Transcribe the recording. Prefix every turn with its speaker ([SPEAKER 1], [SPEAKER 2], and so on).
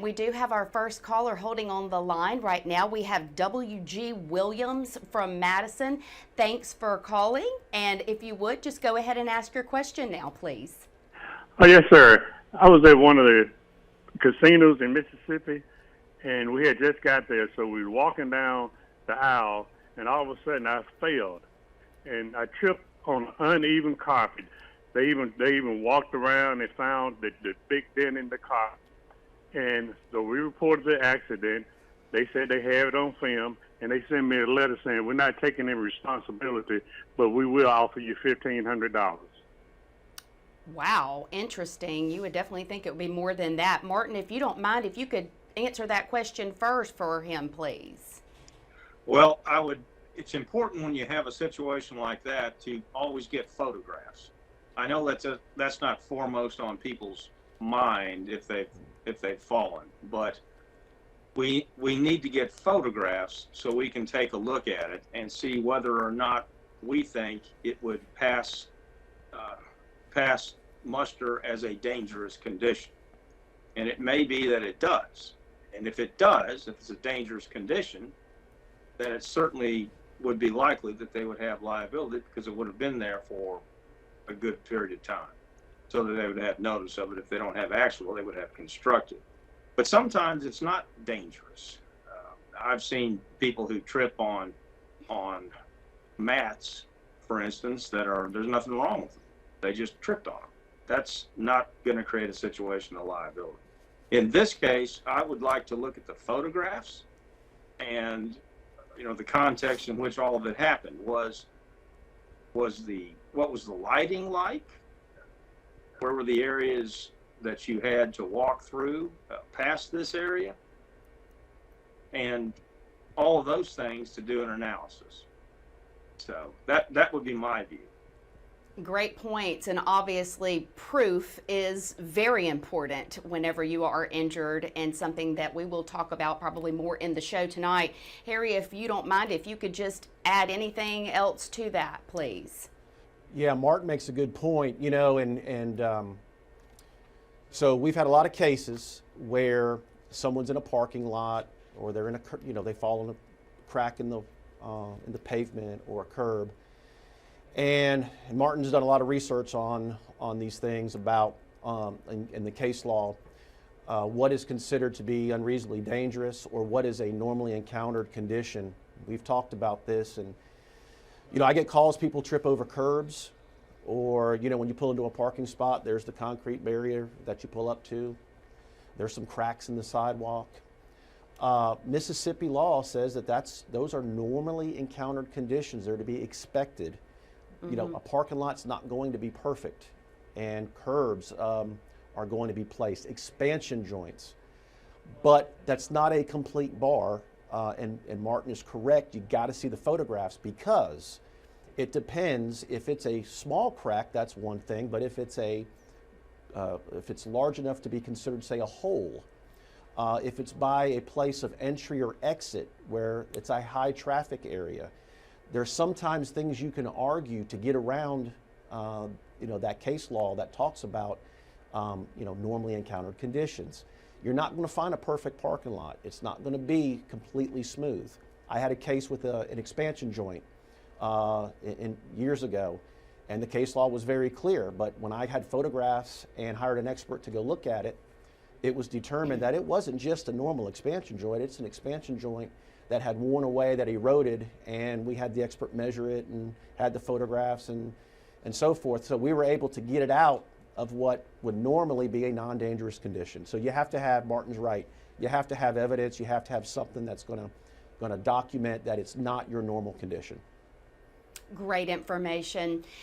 [SPEAKER 1] we do have our first caller holding on the line right now. We have W.G. Williams from Madison. Thanks for calling. And if you would, just go ahead and ask your question now, please.
[SPEAKER 2] Oh, yes, sir. I was at one of the casinos in Mississippi, and we had just got there. So we were walking down the aisle, and all of a sudden I failed, and I tripped on uneven carpet. They even walked around and found the big dent in the carpet. And so we reported the accident. They said they have it on film, and they sent me a letter saying, we're not taking any responsibility, but we will offer you $1,500.
[SPEAKER 1] Wow, interesting. You would definitely think it would be more than that. Martin, if you don't mind, if you could answer that question first for him, please.
[SPEAKER 3] Well, it's important when you have a situation like that to always get photographs. I know that's not foremost on people's mind if they've fallen, but we need to get photographs so we can take a look at it and see whether or not we think it would pass muster as a dangerous condition. And it may be that it does. And if it does, if it's a dangerous condition, then it certainly would be likely that they would have liability because it would have been there for a good period of time, so that they would have notice of it. If they don't have actual, they would have constructive. But sometimes it's not dangerous. I've seen people who trip on mats, for instance, there's nothing wrong with them. They just tripped on them. That's not going to create a situation of liability. In this case, I would like to look at the photographs and the context in which all of it happened. What was the lighting like? Where were the areas that you had to walk through past this area? And all of those things to do an analysis. So that would be my view.
[SPEAKER 1] Great points, and obviously proof is very important whenever you are injured, and something that we will talk about probably more in the show tonight. Harry, if you don't mind, if you could just add anything else to that, please.
[SPEAKER 4] Yeah, Martin makes a good point, so we've had a lot of cases where someone's in a parking lot, or they're in they fall in a crack in the pavement or a curb. And Martin's done a lot of research on these things about, in the case law, what is considered to be unreasonably dangerous or what is a normally encountered condition. We've talked about this, and I get calls, people trip over curbs, or when you pull into a parking spot, there's the concrete barrier that you pull up to. There's some cracks in the sidewalk. Mississippi law says that those are normally encountered conditions. They're to be expected. A parking lot's not going to be perfect, and curbs are going to be placed, expansion joints. But that's not a complete bar, and Martin is correct. You got to see the photographs, because it depends. If it's a small crack, that's one thing, but if it's large enough to be considered, say, a hole, if it's by a place of entry or exit where it's a high traffic area, there's sometimes things you can argue to get around, that case law that talks about, normally encountered conditions. You're not going to find a perfect parking lot. It's not going to be completely smooth. I had a case with an expansion joint years ago, and the case law was very clear. But when I had photographs and hired an expert to go look at it, it was determined that it wasn't just a normal expansion joint. It's an expansion joint that had worn away, that eroded, and we had the expert measure it and had the photographs and so forth. So we were able to get it out of what would normally be a non-dangerous condition. So you have to have, Martin's right, you have to have evidence, you have to have something that's going to document that it's not your normal condition.
[SPEAKER 1] Great information.